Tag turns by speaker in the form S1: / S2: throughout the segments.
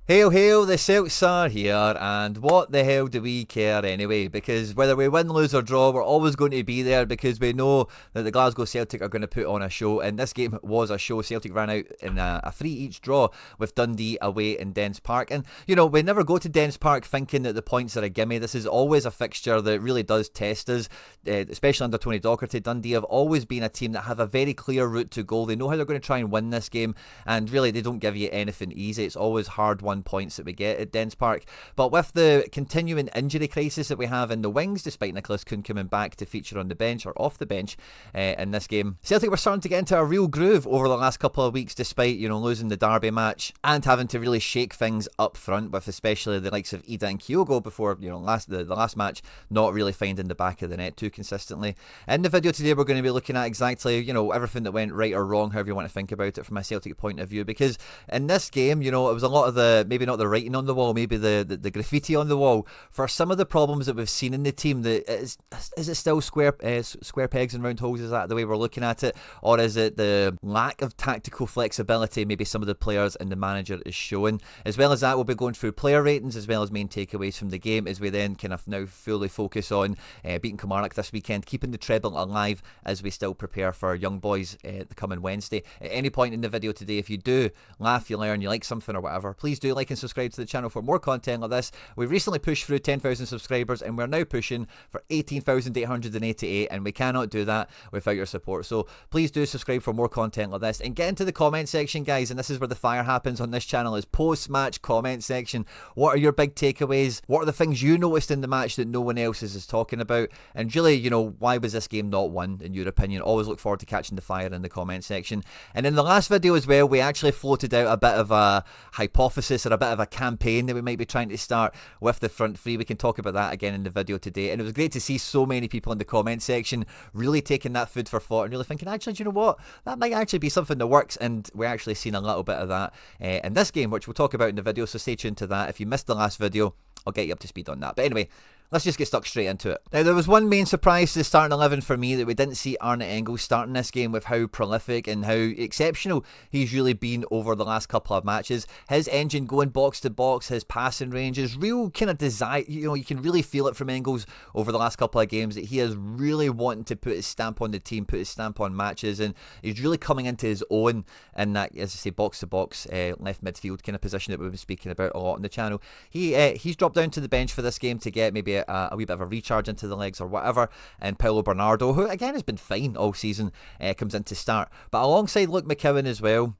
S1: Hail, hail, the Celtics are here, and what the hell do we care anyway? Because whether we win, lose or draw, we're always going to be there because we know that the Glasgow Celtic are going to put on a show, and this game was a show. Celtic ran out in a 3-each draw with Dundee away in Dens Park, and you know, we never go to Dens Park thinking that the points are a gimme. This is always a fixture that really does test us, especially under Tony Docherty. Dundee have always been a team that have a very clear route to goal. They know how they're going to try and win this game, and really they don't give you anything easy. It's always hard points that we get at Dens Park. But with the continuing injury crisis that we have in the wings, despite Nicholas Kuhn coming back to feature on the bench or off the bench in this game, Celtic were starting to get into a real groove over the last couple of weeks, despite, you know, losing the Derby match and having to really shake things up front with especially the likes of Ida and Kyogo before, you know, the last match not really finding the back of the net too consistently. In the video today, we're going to be looking at exactly, you know, everything that went right or wrong, however you want to think about it from a Celtic point of view, because in this game, you know, it was a lot of the, maybe not the writing on the wall, maybe the graffiti on the wall for some of the problems that we've seen in the team. Is it still square pegs and round holes? Is that the way we're looking at it, or is it the lack of tactical flexibility maybe some of the players and the manager is showing? As well as that, we'll be going through player ratings as well as main takeaways from the game as we then kind of now fully focus on beating Kilmarnock this weekend, keeping the treble alive as we still prepare for Young Boys the coming Wednesday. At any point in the video today, if you do laugh, you learn, you like something or whatever, please do like and subscribe to the channel for more content like this. We've recently pushed through 10,000 subscribers and we're now pushing for 18,888, and we cannot do that without your support. So please do subscribe for more content like this and get into the comment section, guys. And this is where the fire happens on this channel, is post-match comment section. What are your big takeaways? What are the things you noticed in the match that no one else is talking about? And really, you know, why was this game not won in your opinion? Always look forward to catching the fire in the comment section. And in the last video as well, we actually floated out a bit of a hypothesis or a bit of a campaign that we might be trying to start with the front three. We can talk about that again in the video today. And it was great to see so many people in the comment section really taking that food for thought and really thinking, actually, do you know what? That might actually be something that works. And we're actually seeing a little bit of that in this game, which we'll talk about in the video. So stay tuned to that. If you missed the last video, I'll get you up to speed on that. But anyway, let's just get stuck straight into it. Now, there was one main surprise to the starting 11 for me, that we didn't see Arne Engels starting this game, with how prolific and how exceptional he's really been over the last couple of matches. His engine going box to box, his passing range is real kind of desire. You know, you can really feel it from Engels over the last couple of games that he is really wanting to put his stamp on the team, put his stamp on matches, and he's really coming into his own in that, as I say, box to box left midfield kind of position that we've been speaking about a lot on the channel. He's dropped down to the bench for this game to get maybe a wee bit of a recharge into the legs or whatever, and Paulo Bernardo, who again has been fine all season, comes in to start. But alongside Luke McCowan as well,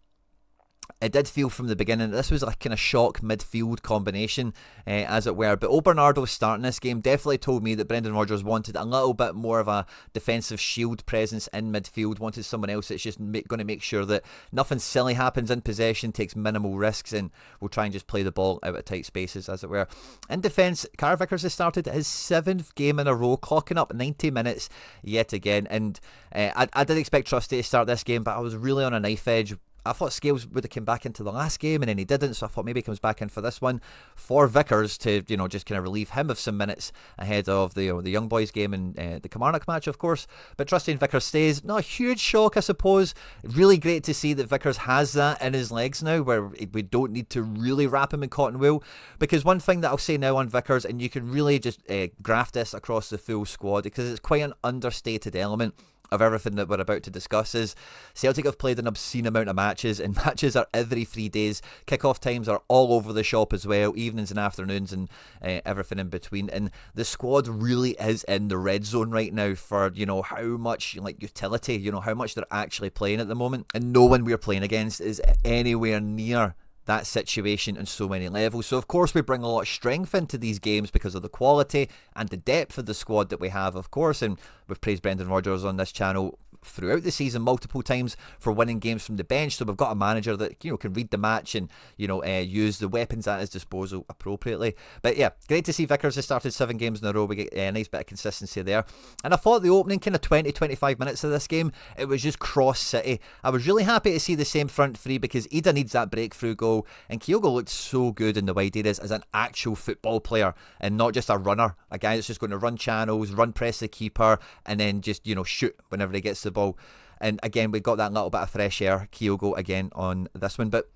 S1: it did feel from the beginning that this was a kind of shock midfield combination, as it were. But Bernardo starting this game definitely told me that Brendan Rodgers wanted a little bit more of a defensive shield presence in midfield, wanted someone else that's just going to make sure that nothing silly happens in possession, takes minimal risks, and will try and just play the ball out of tight spaces, as it were. In defence, Carl Vickers has started his 7th game in a row, clocking up 90 minutes yet again. And I did expect Trusty to start this game, but I was really on a knife edge. I thought Scales would have come back into the last game, and then he didn't, so I thought maybe he comes back in for this one for Vickers to, you know, just kind of relieve him of some minutes ahead of the Young Boys game and the Kilmarnock match, of course. But trusting Vickers stays. Not a huge shock, I suppose. Really great to see that Vickers has that in his legs now, where we don't need to really wrap him in cotton wool. Because one thing that I'll say now on Vickers, and you can really just graft this across the full squad, because it's quite an understated element of everything that we're about to discuss, is Celtic have played an obscene amount of matches, and matches are every 3 days. Kickoff times are all over the shop as well, evenings and afternoons, and everything in between. And the squad really is in the red zone right now for, you know, how much like utility, you know, how much they're actually playing at the moment. And no one we're playing against is anywhere near that situation on so many levels. So of course we bring a lot of strength into these games because of the quality and the depth of the squad that we have, of course. And we've praised Brendan Rodgers on this channel throughout the season multiple times for winning games from the bench. So we've got a manager that, you know, can read the match and, you know, use the weapons at his disposal appropriately. But yeah, great to see Vickers has started 7 games in a row. We get a nice bit of consistency there. And I thought the opening kind of 20-25 minutes of this game, it was just cross City. I was really happy to see the same front three, because Ida needs that breakthrough goal, and Kyogo looked so good in the wide areas as an actual football player and not just a runner, a guy that's just going to run channels, run press the keeper, and then just, you know, shoot whenever he gets the ball. And again, we got that little bit of fresh air, Kyogo again on this one. But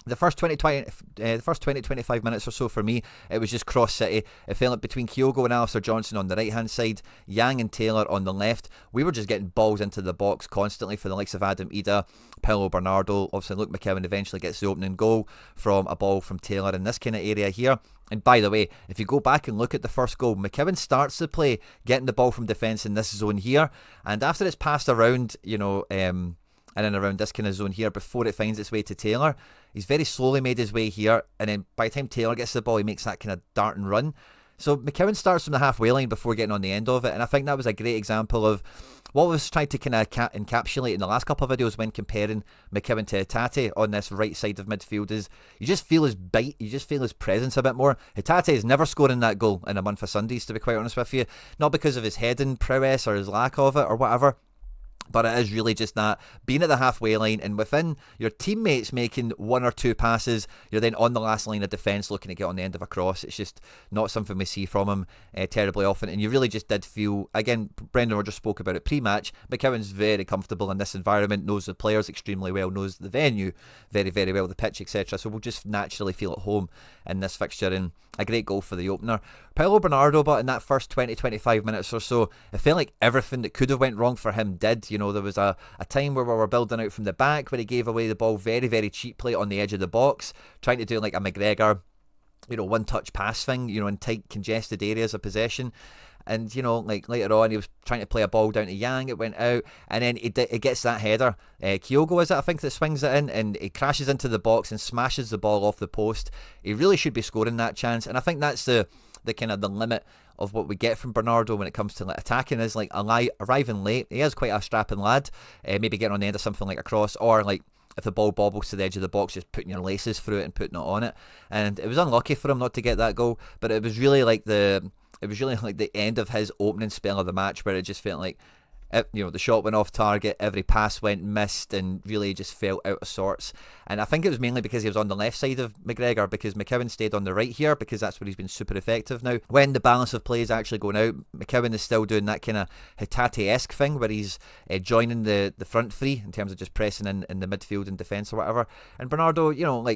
S1: The first 25 minutes or so for me, it was just cross City. It felt like between Kyogo and Alistair Johnson on the right hand side, Yang and Taylor on the left, we were just getting balls into the box constantly for the likes of Adam Ida, Paulo Bernardo. Obviously Luke McCowan eventually gets the opening goal from a ball from Taylor in this kind of area here. And by the way, if you go back and look at the first goal, McCowan starts the play getting the ball from defence in this zone here, and after it's passed around, in and around this kind of zone here before it finds its way to Taylor, he's very slowly made his way here, and then by the time Taylor gets the ball, he makes that kind of dart and run. So McCowan starts from the halfway line before getting on the end of it, and I think that was a great example of what was trying to kind of encapsulate in the last couple of videos when comparing McCowan to Hatate on this right side of midfield. Is you just feel his bite, you just feel his presence a bit more. Hatate is never scoring that goal in a month of Sundays, to be quite honest with you, not because of his heading prowess or his lack of it or whatever, but it is really just that, being at the halfway line and within your teammates making one or two passes, you're then on the last line of defence looking to get on the end of a cross. It's just not something we see from him terribly often, and you really just did feel, again, Brendan Rodgers spoke about it pre-match, McCowan's very comfortable in this environment, knows the players extremely well, knows the venue very, very well, the pitch, etc. So we'll just naturally feel at home in this fixture, and a great goal for the opener. Paulo Bernardo, but in that first 20-25 minutes or so, it felt like everything that could have went wrong for him did. There was a time where we were building out from the back where he gave away the ball very, very cheaply on the edge of the box, trying to do like a McGregor, one-touch pass thing, in tight, congested areas of possession. And, like later on, he was trying to play a ball down to Yang, it went out, and then it gets that header. Kyogo, is it, I think, that swings it in, and he crashes into the box and smashes the ball off the post. He really should be scoring that chance, and I think that's the kind of the limit of what we get from Bernardo when it comes to attacking, is like arriving late. He is quite a strapping lad, maybe getting on the end of something like a cross, or like if the ball bobbles to the edge of the box, just putting your laces through it and putting it on it. And it was unlucky for him not to get that goal, but it was really like the end of his opening spell of the match, where it just felt like the shot went off target, every pass went missed, and really just felt out of sorts. And I think it was mainly because he was on the left side of McGregor, because McCowan stayed on the right here, because that's where he's been super effective now. When the balance of play is actually going out, McCowan is still doing that kind of Hatate-esque thing where he's joining the front three in terms of just pressing in the midfield and defence or whatever. And Bernardo,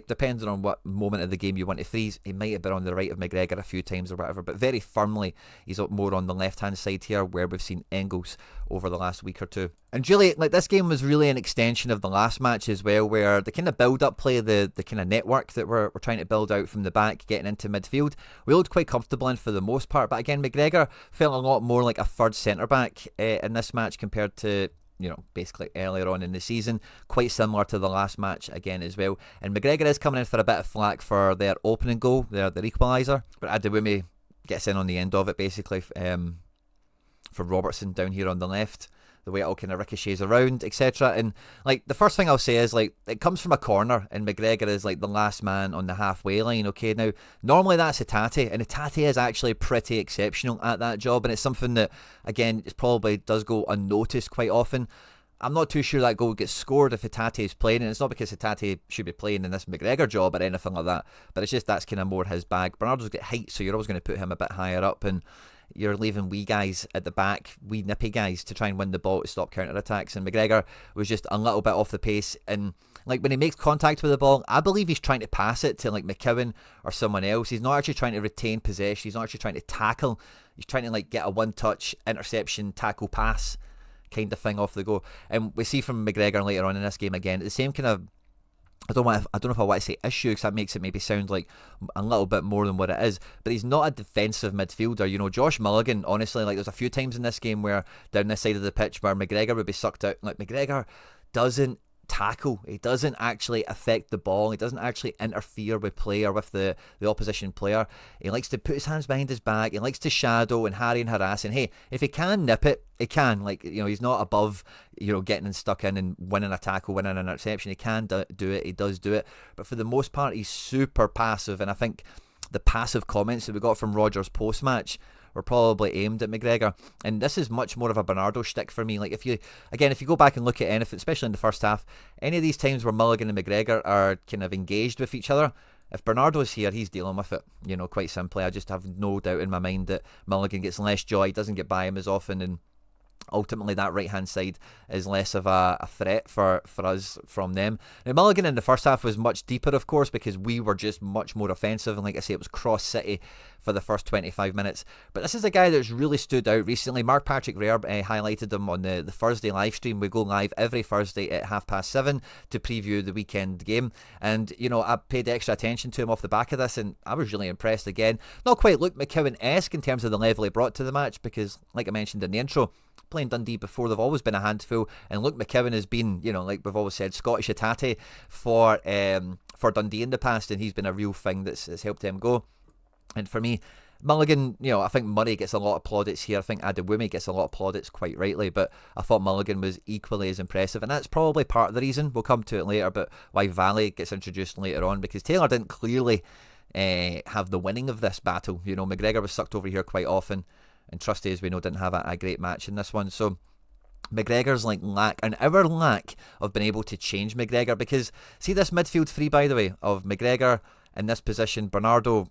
S1: depending on what moment of the game you want to freeze, he might have been on the right of McGregor a few times or whatever, but very firmly he's up more on the left-hand side here, where we've seen Engels over the last week or two. And really, this game was really an extension of the last match as well, where the kind of build-up play, the kind of network that we're trying to build out from the back, getting into midfield, we looked quite comfortable in for the most part. But again, McGregor felt a lot more like a third centre-back in this match compared to, basically earlier on in the season, quite similar to the last match again as well. And McGregor is coming in for a bit of flack for their opening goal, their equaliser, but Adewumi gets in on the end of it, basically, for Robertson down here on the left, the way it all kind of ricochets around, etc. And the first thing I'll say is it comes from a corner, and McGregor is the last man on the halfway line. Okay, now normally that's Hatate, and Hatate is actually pretty exceptional at that job, and it's something that, again, it probably does go unnoticed quite often. I'm not too sure that goal gets scored if Hatate is playing, and it's not because Hatate should be playing in this McGregor job or anything like that, but it's just that's kind of more his bag. Bernardo's got height, so you're always going to put him a bit higher up, and you're leaving wee guys at the back, wee nippy guys, to try and win the ball to stop counter-attacks. And McGregor was just a little bit off the pace, and when he makes contact with the ball, I believe he's trying to pass it to McCowan or someone else. He's not actually trying to retain possession, he's not actually trying to tackle, he's trying to get a one-touch interception tackle pass kind of thing off the go. And we see from McGregor later on in this game again, the same kind of, I don't know if I want to say issue, because that makes it maybe sound like a little bit more than what it is, but he's not a defensive midfielder. Josh Mulligan, honestly, there's a few times in this game where down this side of the pitch where McGregor would be sucked out. McGregor doesn't tackle, he doesn't actually affect the ball, he doesn't actually interfere with play or with the opposition player. He likes to put his hands behind his back, he likes to shadow and harry and harass, and hey, if he can nip it, he can. He's not above getting stuck in and winning a tackle, winning an interception. He can do it, he does do it, but for the most part he's super passive. And I think the passive comments that we got from Rodgers post-match were probably aimed at McGregor, and this is much more of a Bernardo shtick for me. If you go back and look at anything, especially in the first half, any of these times where Mulligan and McGregor are kind of engaged with each other, if Bernardo's here, he's dealing with it, quite simply. I just have no doubt in my mind that Mulligan gets less joy, doesn't get by him as often, and ultimately that right hand side is less of a threat for us from them. Now Mulligan in the first half was much deeper, of course, because we were just much more offensive, and like I say, it was cross city for the first 25 minutes. But this is a guy that's really stood out recently. Mark Patrick Rare highlighted him on the Thursday live stream. We go live every Thursday at 7:30 to preview the weekend game, and I paid extra attention to him off the back of this, and I was really impressed again. Not quite Luke McCowan-esque in terms of the level he brought to the match, because like I mentioned in the intro, playing Dundee before, they've always been a handful, and Luke McCowan has been, like we've always said, Scottish Hatate for Dundee in the past, and he's been a real thing that's helped them go. And for me, Mulligan, I think Murray gets a lot of plaudits here. I think Adewumi gets a lot of plaudits quite rightly, but I thought Mulligan was equally as impressive, and that's probably part of the reason, we'll come to it later, but why Valley gets introduced later on, because Taylor didn't clearly have the winning of this battle. McGregor was sucked over here quite often, and Trusty, as we know, didn't have a great match in this one. So McGregor's lack of being able to change McGregor, because see this midfield three, by the way, of McGregor in this position, Bernardo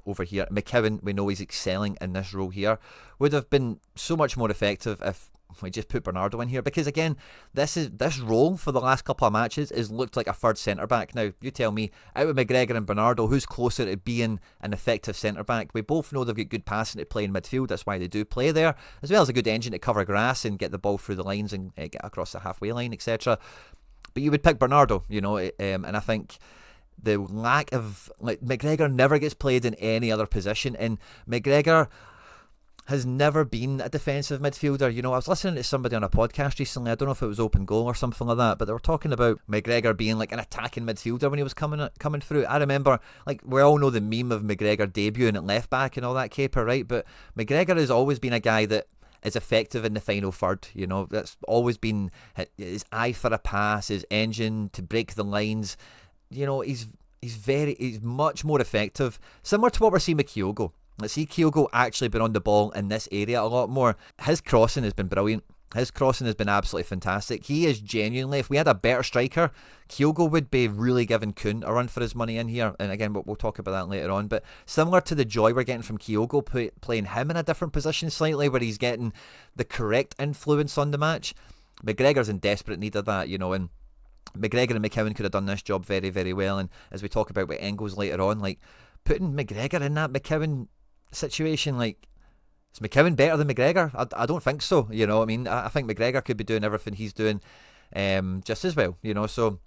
S1: over here, McCowan, we know he's excelling in this role here, would have been so much more effective if we just put Bernardo in here, because again, this role for the last couple of matches has looked like a third centre-back. Now, you tell me, out of McGregor and Bernardo, who's closer to being an effective centre-back? We both know they've got good passing to play in midfield, that's why they do play there, as well as a good engine to cover grass and get the ball through the lines and get across the halfway line, etc. But you would pick Bernardo, and I think the lack of, McGregor never gets played in any other position, and McGregor has never been a defensive midfielder. I was listening to somebody on a podcast recently, I don't know if it was Open Goal or something like that, but they were talking about McGregor being an attacking midfielder when he was coming through. I remember, we all know the meme of McGregor debuting at left back and all that caper, right? But McGregor has always been a guy that is effective in the final third. That's always been his eye for a pass, his engine to break the lines. He's much more effective, similar to what we're seeing with Kyogo. Let's see Kyogo actually been on the ball in this area a lot more. His crossing has been brilliant. His crossing has been absolutely fantastic. He is genuinely, if we had a better striker, Kyogo would be really giving Kuhn a run for his money in here. And again, we'll talk about that later on. But similar to the joy we're getting from Kyogo, playing him in a different position slightly, where he's getting the correct influence on the match, McGregor's in desperate need of that, and McGregor and McCowan could have done this job very, very well. And as we talk about with Engels later on, putting McGregor in that McCowan situation, is McCowan better than McGregor? I don't think so. I think McGregor could be doing everything he's doing just as well. So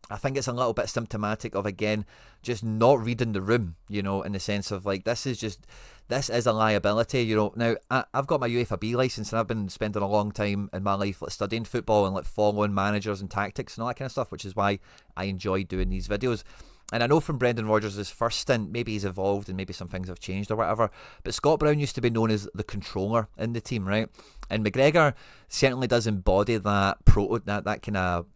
S1: I think it's a little bit symptomatic of, again, just not reading the room, in the sense of this is a liability. Now I've got my UEFA B licence, and I've been spending a long time in my life studying football and following managers and tactics and all that kind of stuff, which is why I enjoy doing these videos. And I know from Brendan Rodgers' first stint, maybe he's evolved and maybe some things have changed or whatever, but Scott Brown used to be known as the controller in the team, right? And McGregor certainly does embody that kind of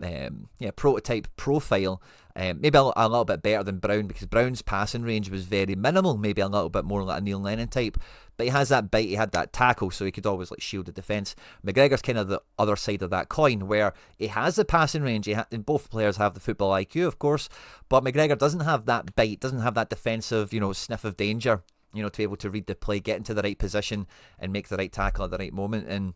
S1: prototype profile. Maybe a little bit better than Brown, because Brown's passing range was very minimal, maybe a little bit more like a Neil Lennon type, but he has that bite, he had that tackle, so he could always shield the defence. McGregor's kind of the other side of that coin, where he has the passing range, and both players have the football IQ, of course, but McGregor doesn't have that bite, doesn't have that defensive, sniff of danger, to be able to read the play, get into the right position and make the right tackle at the right moment. And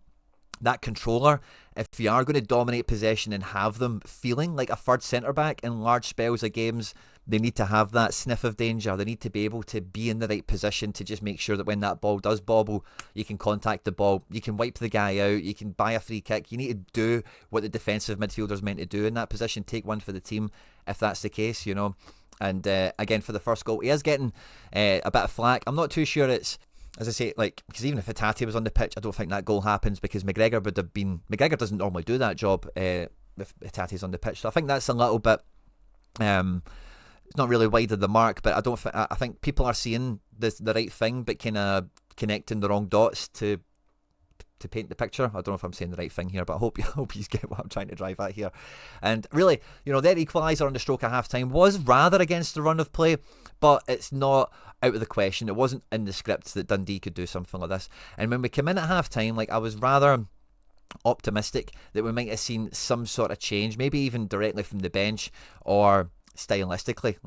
S1: that controller, if you are going to dominate possession and have them feeling like a third centre-back in large spells of games, they need to have that sniff of danger. They need to be able to be in the right position to just make sure that when that ball does bobble, you can contact the ball, you can wipe the guy out, you can buy a free kick. You need to do what the defensive midfielder's meant to do in that position, take one for the team if that's the case, And again, for the first goal, he is getting a bit of flack. I'm not too sure it's, as I say, because even if Hatate was on the pitch, I don't think that goal happens, because McGregor doesn't normally do that job if Hatate's on the pitch. So I think that's a little bit, it's not really wide of the mark, but I think people are seeing the right thing, but kind of connecting the wrong dots to paint the picture. I don't know if I'm saying the right thing here, but I hope you get what I'm trying to drive at here. And really, their equaliser on the stroke of half time was rather against the run of play, but it's not out of the question. It wasn't in the script that Dundee could do something like this. And when we came in at half time, I was rather optimistic that we might have seen some sort of change, maybe even directly from the bench, or stylistically,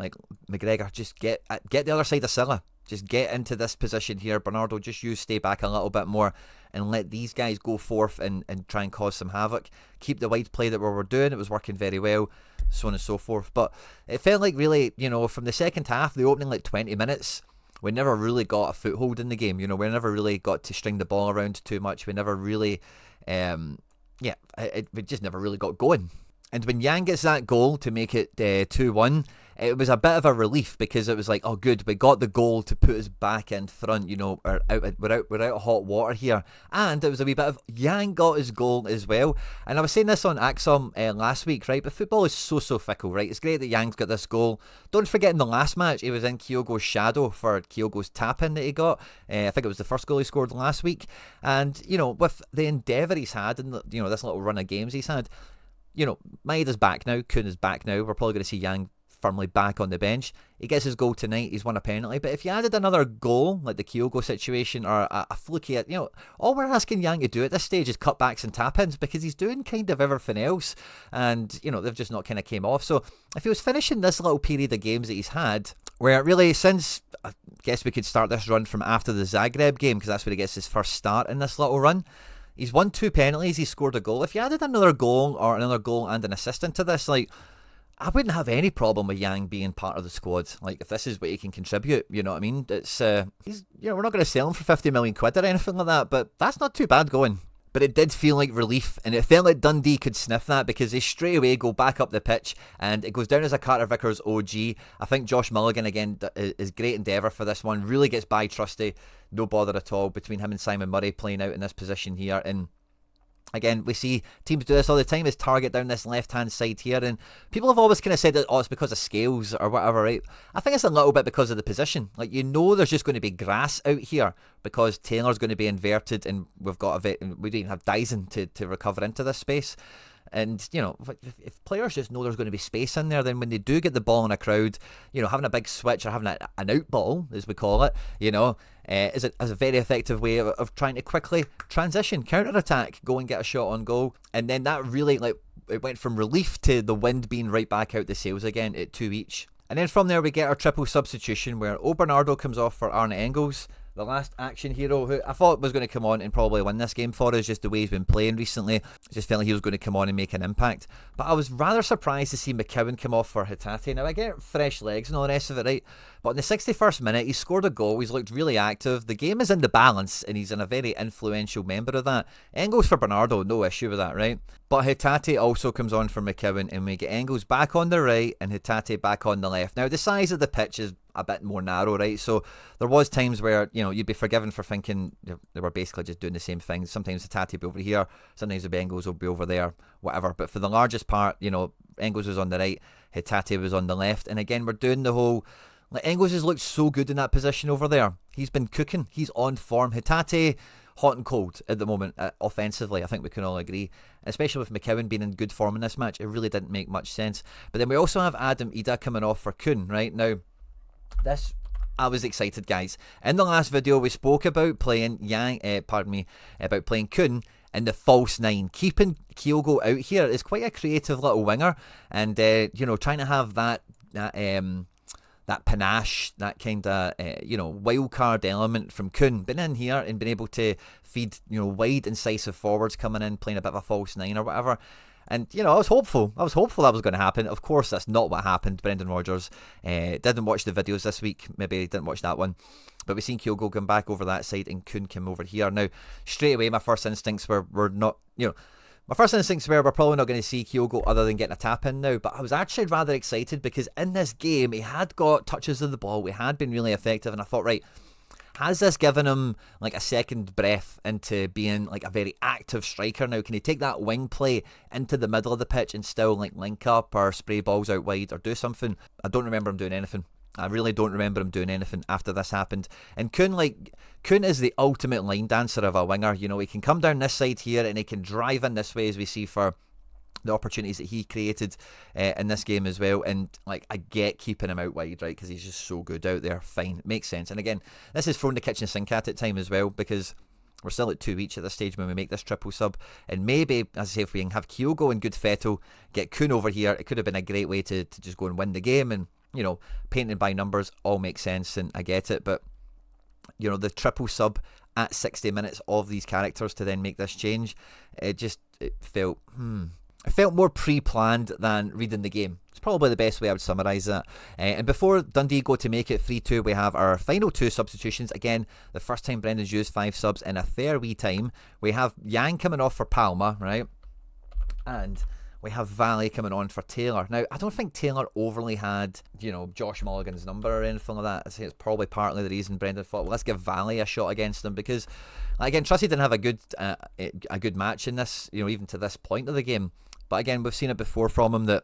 S1: McGregor, just get the other side of Silla. just get into this position here. Bernardo, just you stay back a little bit more and let these guys go forth and try and cause some havoc. Keep the wide play that we were doing. It was working very well, so on and so forth. But it felt like really, from the second half, the opening 20 minutes, we never really got a foothold in the game. We never really got to string the ball around too much. We never really, we just never really got going. And when Yang gets that goal to make it 2-1, it was a bit of a relief because it was like, oh good, we got the goal to put us back in front, we're out of hot water here. And it was a wee bit of Yang got his goal as well. And I was saying this on Axom last week, right? But football is so fickle, right? It's great that Yang's got this goal. Don't forget in the last match, he was in Kyogo's shadow for Kyogo's tap-in that he got. I think it was the first goal he scored last week. And, with the endeavour he's had and, this little run of games he's had, Maeda's back now, Kun is back now. We're probably going to see Yang firmly back on the bench. He gets his goal tonight, he's won a penalty. But if you added another goal, like the Kyogo situation, or a fluky, all we're asking Yang to do at this stage is cutbacks and tap-ins, because he's doing kind of everything else. And, they've just not kind of came off. So if he was finishing this little period of games that he's had, where really since, I guess we could start this run from after the Zagreb game, because that's where he gets his first start in this little run. He's won 2 penalties, he's scored a goal. If you added another goal or another goal and an assist into this, I wouldn't have any problem with Yang being part of the squad. If this is what he can contribute, you know what I mean? It's he's we're not going to sell him for 50 million quid or anything like that, but that's not too bad going. But it did feel like relief, and it felt like Dundee could sniff that, because they straight away go back up the pitch, and it goes down as a Carter Vickers OG. I think Josh Mulligan, again, is great endeavour for this one. Really gets by Trusty. No bother at all between him and Simon Murray playing out in this position here. And again, we see teams do this all the time, is target down this left-hand side here, and people have always kind of said that, it's because of scales or whatever, right? I think it's a little bit because of the position. There's just going to be grass out here because Taylor's going to be inverted, and we don't even have Dyson to recover into this space. And, if players just know there's going to be space in there, then when they do get the ball in a crowd, having a big switch or having an out ball, as we call it, is a very effective way of trying to quickly transition, counter-attack, go and get a shot on goal. And then that really, it went from relief to the wind being right back out the sails again at 2 each. And then from there we get our triple substitution, where Bernardo comes off for Arne Engels, the last action hero, who I thought was going to come on and probably win this game for us, just the way he's been playing recently. I just felt like he was going to come on and make an impact. But I was rather surprised to see McCowan come off for Hatate. Now, I get fresh legs and all the rest of it, right? But in the 61st minute, he scored a goal. He's looked really active. The game is in the balance, and he's a very influential member of that. Engels for Bernardo, no issue with that, right? But Hatate also comes on for McCowan, and we get Engels back on the right and Hatate back on the left. Now, the size of the pitch is a bit more narrow, right? So there was times where, you'd be forgiven for thinking they were basically just doing the same thing. Sometimes Hatate will be over here, sometimes the Engels will be over there, whatever. But for the largest part, Engels was on the right, Hatate was on the left. And again, we're doing the whole, Engels has looked so good in that position over there. He's been cooking, he's on form. Hatate, hot and cold at the moment, offensively, I think we can all agree. Especially with McCowan being in good form in this match, it really didn't make much sense. But then we also have Adam Ida coming off for Kun, right? Now, this, I was excited, guys. In the last video, we spoke about playing about playing Kun in the false 9. Keeping Kyogo out here is quite a creative little winger, and trying to have that panache, that kind of wild card element from Kun, been in here and been able to feed wide, incisive forwards coming in, playing a bit of a false 9 or whatever. And, I was hopeful. That was going to happen. Of course, that's not what happened. Brendan Rodgers didn't watch the videos this week. Maybe he didn't watch that one. But we've seen Kyogo come back over that side and Kun came over here. Now, straight away, my first instincts were we're probably not going to see Kyogo other than getting a tap in now. But I was actually rather excited, because in this game, he had got touches of the ball. We had been really effective. And I thought, right, has this given him a second breath into being a very active striker now? Can he take that wing play into the middle of the pitch and still link up or spray balls out wide or do something? I don't remember him doing anything. I really don't remember him doing anything after this happened. And Kun is the ultimate line dancer of a winger. He can come down this side here and he can drive in this way, as we see for the opportunities that he created in this game as well. And I get keeping him out wide, right, because he's just so good out there. Fine, makes sense. And again, this is throwing the kitchen sink at time as well, because we're still at 2 each at this stage when we make this triple sub. And maybe, as I say, if we can have Kyogo and good Fetto, get Kun over here, it could have been a great way to just go and win the game. And painting by numbers all makes sense, and I get it. But the triple sub at 60 minutes of these characters to then make this change, it felt more pre-planned than reading the game. It's probably the best way I would summarise that. And before Dundee go to make it 3-2, we have our final two substitutions. Again, the first time Brendan's used 5 subs in a fair wee time. We have Yang coming off for Palma, right? And we have Valley coming on for Taylor. Now, I don't think Taylor overly had, Josh Mulligan's number or anything like that. I think it's probably partly the reason Brendan thought, well, let's give Valley a shot against them, because, again, Trusty didn't have a good match in this, even to this point of the game. But again, we've seen it before from him that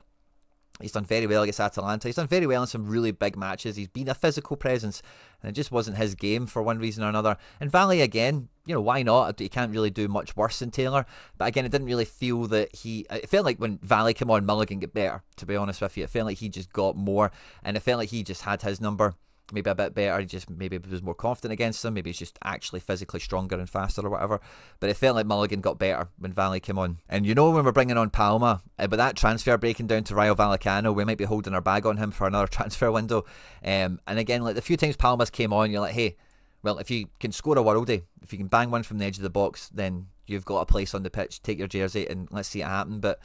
S1: he's done very well against Atalanta. He's done very well in some really big matches. He's been a physical presence, and it just wasn't his game for one reason or another. And Valley, again, why not? He can't really do much worse than Taylor. But again, it didn't really feel that it felt like when Valley came on, Mulligan got better, to be honest with you. It felt like he just got more, and it felt like he just had his number. Maybe a bit better, he just maybe was more confident against him, maybe he's just actually physically stronger and faster or whatever, but it felt like Mulligan got better when Valley came on. And when we're bringing on Palma, but that transfer breaking down to Rayo Vallecano, we might be holding our bag on him for another transfer window. And again, like the few times Palma's came on, you're like, hey, well, if you can score a worldie, if you can bang one from the edge of the box, then you've got a place on the pitch, take your jersey and let's see it happen. But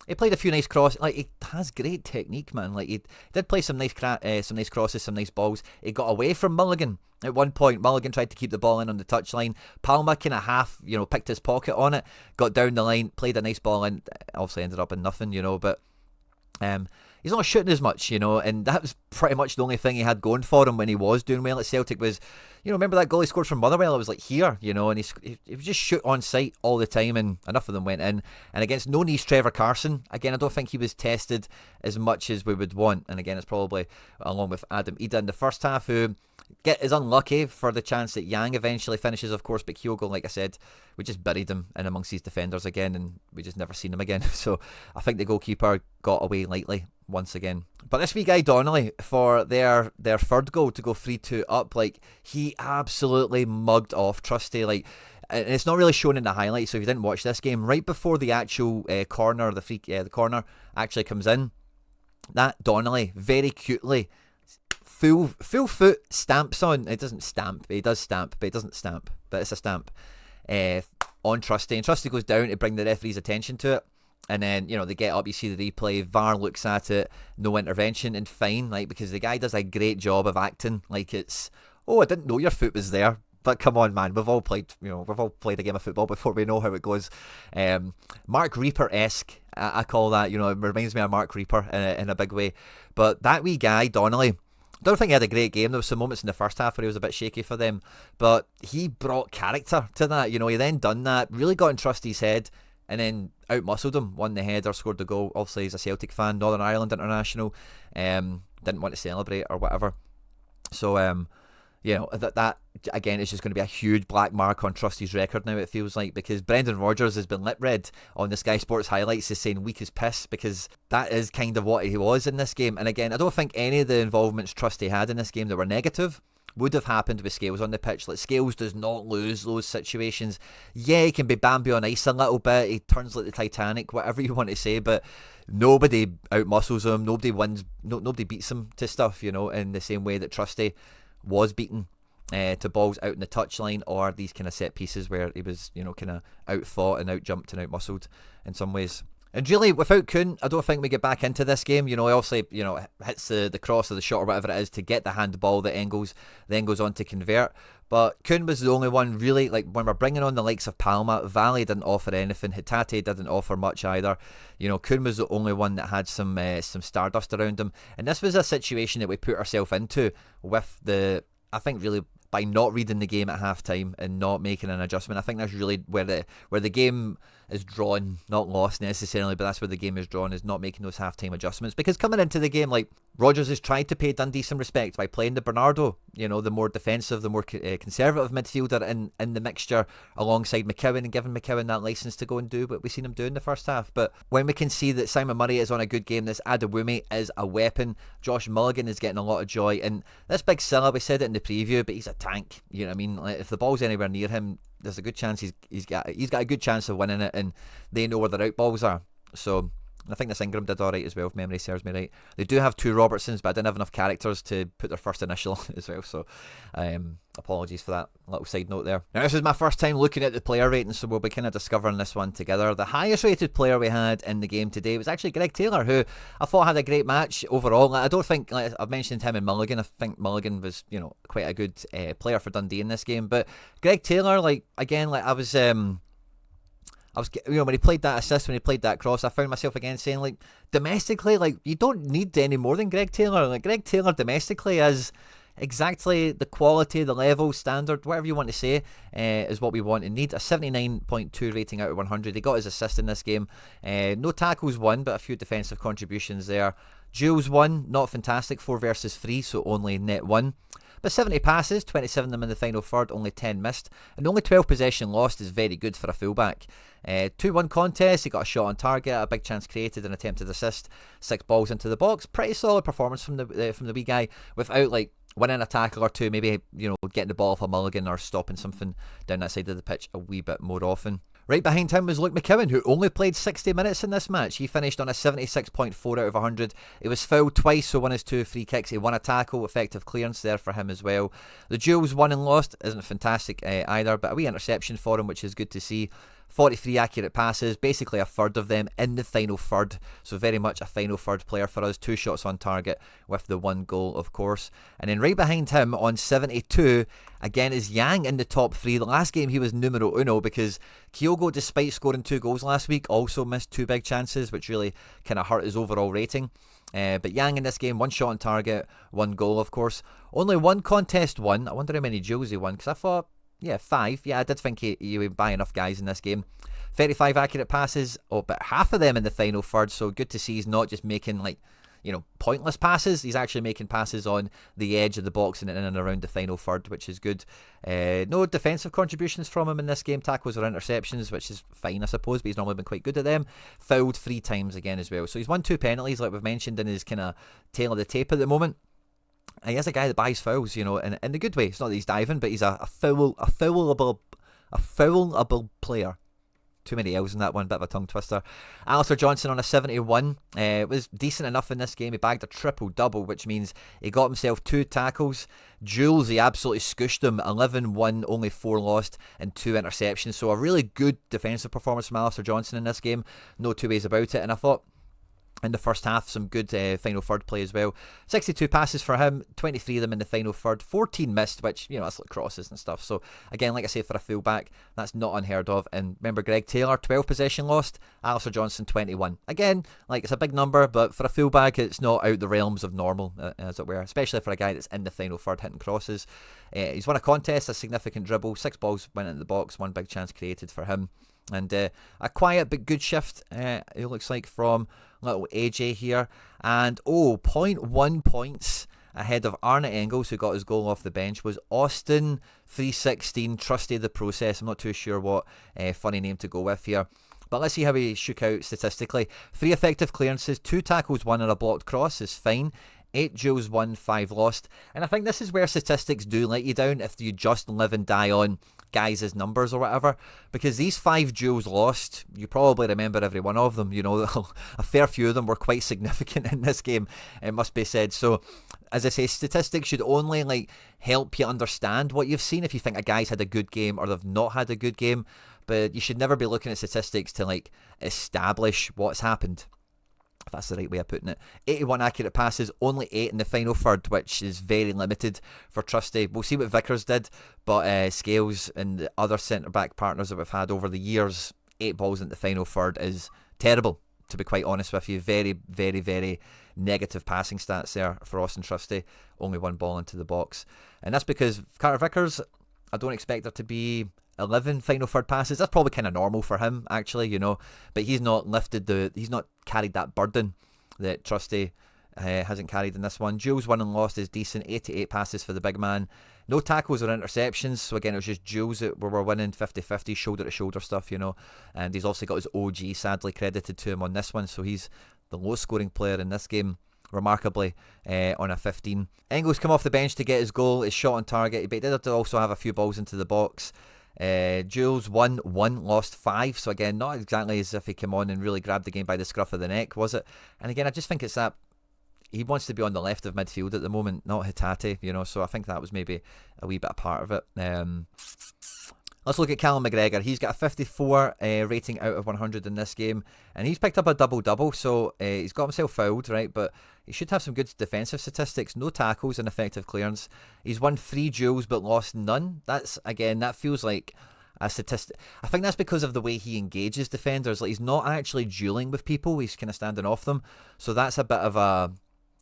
S1: he played a few nice crosses. Like, he has great technique, man. Like, he did play some nice crosses, some nice balls. He got away from Mulligan at one point. Mulligan tried to keep the ball in on the touchline. Palma kind of half, picked his pocket on it, got down the line, played a nice ball, and obviously ended up in nothing, but he's not shooting as much, and that was pretty much the only thing he had going for him when he was doing well at Celtic was, remember that goal he scored from Motherwell? It was like here, and he would just shoot on sight all the time, and enough of them went in. And against no-knees Trevor Carson, again, I don't think he was tested as much as we would want. And again, it's probably along with Adam Ida in the first half, who is unlucky for the chance that Yang eventually finishes, of course, but Kyogo, like I said, we just buried him in amongst these defenders again, and we just never seen him again. So I think the goalkeeper got away lightly once again. But this wee guy Donnelly, for their third goal to go 3-2 up, like, he absolutely mugged off Trusty. Like, and it's not really shown in the highlights, so if you didn't watch this game, right before the actual corner, the corner actually comes in, that Donnelly very cutely full foot stamps on. It doesn't stamp. He does stamp, but it doesn't stamp. But it's a stamp on Trusty, and Trusty goes down to bring the referee's attention to it. And then, they get up, you see the replay, VAR looks at it, no intervention, and fine, like, because the guy does a great job of acting like it's, I didn't know your foot was there. But come on, man, we've all played a game of football before, we know how it goes. Mark Reaper-esque, I call that, it reminds me of Mark Reaper in a big way. But that wee guy, Donnelly, don't think he had a great game. There were some moments in the first half where he was a bit shaky for them, but he brought character to that. He then done that, really got in Trusty's head, and then out-muscled him, won the header, scored the goal. Obviously, he's a Celtic fan, Northern Ireland international, didn't want to celebrate or whatever. So, that again is just going to be a huge black mark on Trusty's record now, it feels like, because Brendan Rodgers has been lip-read on the Sky Sports highlights as saying weak as piss, because that is kind of what he was in this game. And again, I don't think any of the involvements Trusty had in this game that were negative would have happened with Scales on the pitch. Like, Scales does not lose those situations. Yeah, he can be Bambi on ice a little bit, he turns like the Titanic, whatever you want to say, but nobody out-muscles him, nobody wins, nobody beats him to stuff, in the same way that Trusty was beaten to balls out in the touchline, or these kind of set pieces where he was, kind of out-fought and out-jumped and out-muscled in some ways. And really, without Kuhn, I don't think we get back into this game. He obviously, hits the cross or the shot or whatever it is to get the handball that Engels then goes on to convert. But Kuhn was the only one really, like, when we're bringing on the likes of Palma, Valley didn't offer anything, Hitate didn't offer much either. Kuhn was the only one that had some stardust around him. And this was a situation that we put ourselves into with I think really, by not reading the game at half time and not making an adjustment. I think that's really where the game is drawn, not lost necessarily, but that's where the game is drawn, is not making those half-time adjustments. Because coming into the game, like, Rodgers has tried to pay Dundee some respect by playing the Bernardo, the more defensive, the more conservative midfielder in the mixture alongside McCowan, and giving McCowan that licence to go and do what we've seen him do in the first half. But when we can see that Simon Murray is on a good game, this Adewumi is a weapon, Josh Mulligan is getting a lot of joy, and this Big Silla, we said it in the preview, but he's a tank, you know what I mean? Like, if the ball's anywhere near him, there's a good chance he's got a good chance of winning it, and they know where their out balls are. So I think this Ingram did alright as well, if memory serves me right. They do have 2 Robertsons, but I didn't have enough characters to put their first initial as well, so apologies for that little side note there. Now, this is my first time looking at the player ratings, so we'll be kind of discovering this one together. The highest rated player we had in the game today was actually Greg Taylor, who I thought had a great match overall. I don't think, like I've mentioned him and Mulligan, I think Mulligan was, quite a good player for Dundee in this game, but Greg Taylor, when he played that assist, when he played that cross, I found myself again saying, domestically, you don't need any more than Greg Taylor. Greg Taylor domestically is exactly the quality, the level, standard, whatever you want to say, is what we want and need. A 79.2 rating out of 100. He got his assist in this game. No tackles won, but a few defensive contributions there. Duels won, not fantastic, 4 versus 3, so only net 1. But 70 passes, 27 of them in the final third, only 10 missed. And only 12 possession lost is very good for a fullback. 2-1 contest, he got a shot on target, a big chance created, an attempted assist, 6 balls into the box. Pretty solid performance from the wee guy, without winning a tackle or 2, maybe getting the ball off a Mulligan or stopping something down that side of the pitch a wee bit more often. Right behind him was Luke McCowan, who only played 60 minutes in this match. He finished on a 76.4 out of 100. He was fouled twice, so won his 2 free kicks. He won a tackle, effective clearance there for him as well. The duels won and lost isn't fantastic either, but a wee interception for him, which is good to see. 43 accurate passes, basically a third of them in the final third, so very much a final third player for us. 2 shots on target with the 1 goal, of course. And then right behind him on 72 again is Yang in the top 3. The last game he was numero uno because Kyogo, despite scoring 2 goals last week, also missed 2 big chances, which really kind of hurt his overall rating. But Yang in this game, 1 shot on target, 1 goal, of course. Only 1 contest won. I wonder how many duels he won, because I thought, 5. I did think he would buy enough guys in this game. 35 accurate passes, but half of them in the final third, so good to see he's not just making pointless passes. He's actually making passes on the edge of the box and in and around the final third, which is good. No defensive contributions from him in this game, tackles or interceptions, which is fine, I suppose, but he's normally been quite good at them. Fouled 3 times again as well, so he's won 2 penalties, like we've mentioned, in his kind of tail of the tape at the moment. He is a guy that buys fouls, in a good way. It's not that he's diving, but he's a foulable player. Too many L's in that one, bit of a tongue twister. Alistair Johnson on a 71 was decent enough in this game. He bagged a triple-double, which means he got himself 2 tackles. Duels, he absolutely scooshed them. 11 won, only 4 lost, and 2 interceptions. So a really good defensive performance from Alistair Johnson in this game. No 2 ways about it. And I thought, in the first half, some good final third play as well. 62 passes for him, 23 of them in the final third, 14 missed, which, that's like crosses and stuff. So, again, like I say, for a fullback, that's not unheard of. And remember, Greg Taylor, 12 possession lost, Alistair Johnson, 21. Again, it's a big number, but for a fullback, it's not out the realms of normal, as it were, especially for a guy that's in the final third hitting crosses. He's won a contest, a significant dribble, 6 balls went into the box, 1 big chance created for him. And a quiet but good shift, it looks like, from little AJ here. And, 0.1 points ahead of Arne Engels, who got his goal off the bench, was Austin 316, Trusty the Process. I'm not too sure what funny name to go with here. But let's see how he shook out statistically. 3 effective clearances, 2 tackles, 1 and a blocked cross is fine. 8 duels won, 5 lost. And I think this is where statistics do let you down if you just live and die on guys' numbers or whatever, because these 5 duels lost, you probably remember every one of them. A fair few of them were quite significant in this game, it must be said. So, as I say, statistics should only help you understand what you've seen if you think a guy's had a good game or they've not had a good game, but you should never be looking at statistics to establish what's happened, if that's the right way of putting it. 81 accurate passes, only 8 in the final third, which is very limited for Trusty. We'll see what Vickers did, but Scales and the other centre-back partners that we've had over the years, 8 balls in the final third is terrible, to be quite honest with you. Very, very, very negative passing stats there for Austin Trusty. Only 1 ball into the box. And that's because Carter Vickers, I don't expect there to be 11 final third passes. That's probably kind of normal for him, actually, but he's not he's not carried that burden that Trusty hasn't carried in this one. Duels won and lost is decent, 88 passes for the big man. No tackles or interceptions, so again, it was just duels that we were winning 50-50, shoulder-to-shoulder stuff, and he's also got his OG sadly credited to him on this one, so he's the lowest scoring player in this game, remarkably, on a 15. Engels come off the bench to get his goal, his shot on target, but he did also have a few balls into the box. Jules won 1, lost 5. So again, not exactly as if he came on and really grabbed the game by the scruff of the neck, was it? And again, I just think it's that he wants to be on the left of midfield at the moment, not Hatate, so I think that was maybe a wee bit a part of it. Let's look at Callum McGregor. He's got a 54 rating out of 100 in this game, and he's picked up a double-double, so he's got himself fouled, right? But he should have some good defensive statistics. No tackles and effective clearance. He's won 3 duels but lost none. That feels like a statistic. I think that's because of the way he engages defenders. Like, he's not actually dueling with people. He's kind of standing off them. So that's a bit of a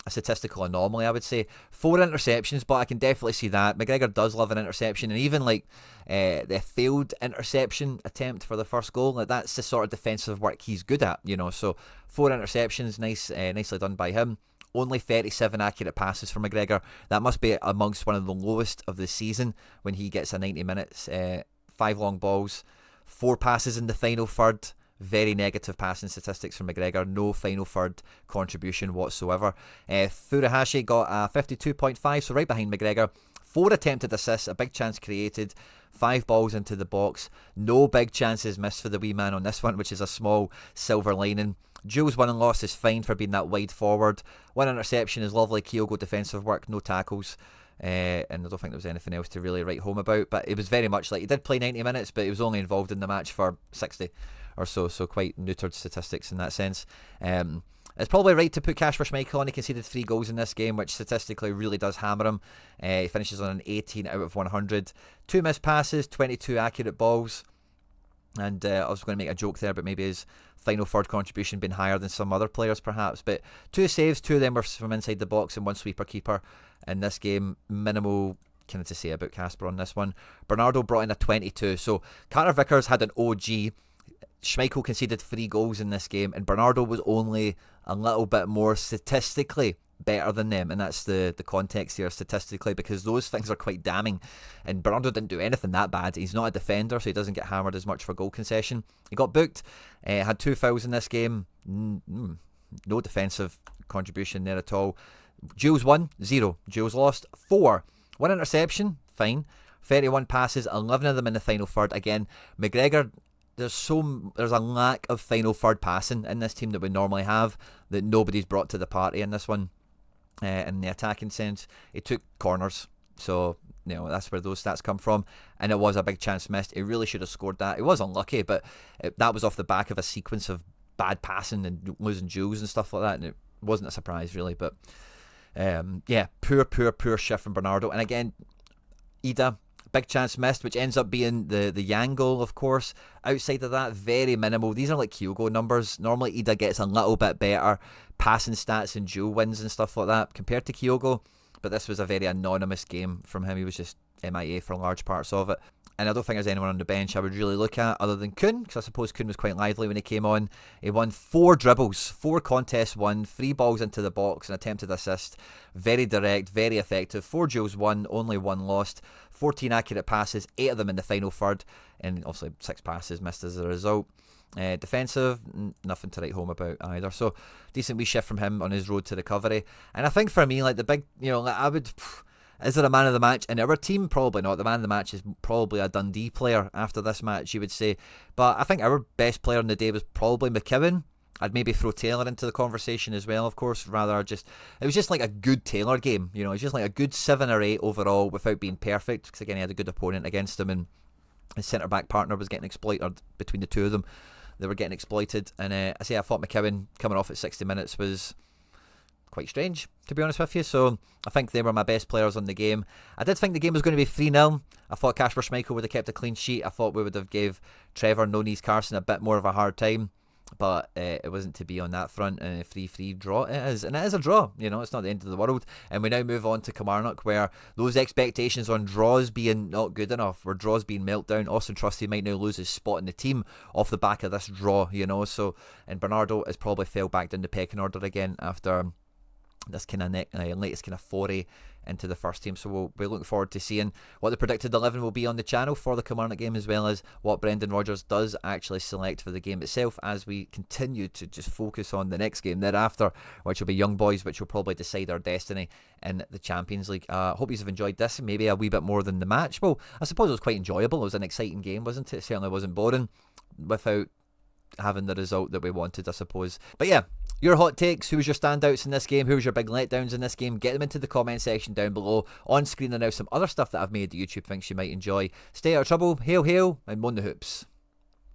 S1: statistical anomaly, I would say. 4 interceptions, but I can definitely see that. McGregor does love an interception, and even like the failed interception attempt for the first goal, like that's the sort of defensive work he's good at, So 4 interceptions, nicely done by him. Only 37 accurate passes for McGregor. That must be amongst one of the lowest of the season when he gets a 90 minutes. 5 long balls, 4 passes in the final third. Very negative passing statistics for McGregor. No final third contribution whatsoever. Furuhashi got a 52.5, so right behind McGregor. 4 attempted assists, a big chance created, 5 balls into the box. No big chances missed for the wee man on this one, which is a small silver lining. Jules won and lost is fine for being that wide forward. 1 interception is lovely. Kyogo defensive work, no tackles. And I don't think there was anything else to really write home about. But it was very much like he did play 90 minutes, but he was only involved in the match for 60 or so quite neutered statistics in that sense. It's probably right to put Kasper Schmeichel on. He conceded 3 goals in this game, which statistically really does hammer him. He finishes on an 18 out of 100. 2 missed passes, 22 accurate balls. And I was going to make a joke there, but maybe his final third contribution been higher than some other players perhaps. But 2 saves, 2 of them were from inside the box and 1 sweeper keeper in this game. Minimal kind of to say about Kasper on this one. Bernardo brought in a 22. So Carter Vickers had an OG. Schmeichel conceded 3 goals in this game, and Bernardo was only a little bit more statistically better than them, and that's the context here statistically, because those things are quite damning. And Bernardo didn't do anything that bad. He's not a defender, so he doesn't get hammered as much for goal concession. He got booked, had 2 fouls in this game. No defensive contribution there at all. Jules won, 0. Jules lost, 4. 1 interception, fine. 31 passes, 11 of them in the final third. Again, McGregor, there's a lack of final third passing in this team that we normally have that nobody's brought to the party in this one. In the attacking sense, he took corners, so that's where those stats come from, and it was a big chance missed. He really should have scored that. It was unlucky, but that was off the back of a sequence of bad passing and losing duels and stuff like that, and it wasn't a surprise really. But poor shift from Bernardo. And again, Ida, big chance missed, which ends up being the Yang goal, of course. Outside of that, very minimal. These are like Kyogo numbers. Normally Ida gets a little bit better passing stats and duel wins and stuff like that compared to Kyogo, but this was a very anonymous game from him. He was just MIA for large parts of it. And I don't think there's anyone on the bench I would really look at other than Kuhn, because I suppose Kuhn was quite lively when he came on. He won 4 dribbles, 4 contests won, 3 balls into the box, an attempted assist. Very direct, very effective. 4 duels won, only 1 lost. 14 accurate passes, 8 of them in the final third, and obviously 6 passes missed as a result. Defensive, nothing to write home about either. So decent wee shift from him on his road to recovery. And I think for me, like the big, I would... Is there a man of the match in our team? Probably not. The man of the match is probably a Dundee player after this match, you would say. But I think our best player on the day was probably McCowan. I'd maybe throw Taylor into the conversation as well, of course. It was just like a good Taylor game. It was just like a good 7 or 8 overall without being perfect. Because again, he had a good opponent against him, and his centre-back partner was getting exploited. Between the two of them, they were getting exploited. And I thought McCowan coming off at 60 minutes was quite strange, to be honest with you. So I think they were my best players on the game. I did think the game was going to be 3-0. I thought Kasper Schmeichel would have kept a clean sheet. I thought we would have gave Trevor No-Knees Carson a bit more of a hard time, but it wasn't to be on that front. And a 3-3 draw it is, and it is a draw. It's not the end of the world. And we now move on to Kilmarnock, where those expectations on draws being not good enough, where draws being meltdown. Austin Trusty might now lose his spot in the team off the back of this draw. So, and Bernardo has probably fell back down the pecking order again after this kind of latest kind of foray into the first team. So we'll be looking forward to seeing what the predicted 11 will be on the channel for the Kilmarnock game, as well as what Brendan Rodgers does actually select for the game itself, as we continue to just focus on the next game thereafter, which will be Young Boys, which will probably decide our destiny in the Champions League. Hope you've enjoyed this, maybe a wee bit more than the match. Well, I suppose it was quite enjoyable. It was an exciting game, wasn't it? It certainly wasn't boring without having the result that we wanted, I suppose. But yeah, your hot takes, who was your standouts in this game, who was your big letdowns in this game, get them into the comment section down below. On screen are now some other stuff that I've made that YouTube thinks you might enjoy. Stay out of trouble, hail hail, and moan the hoops.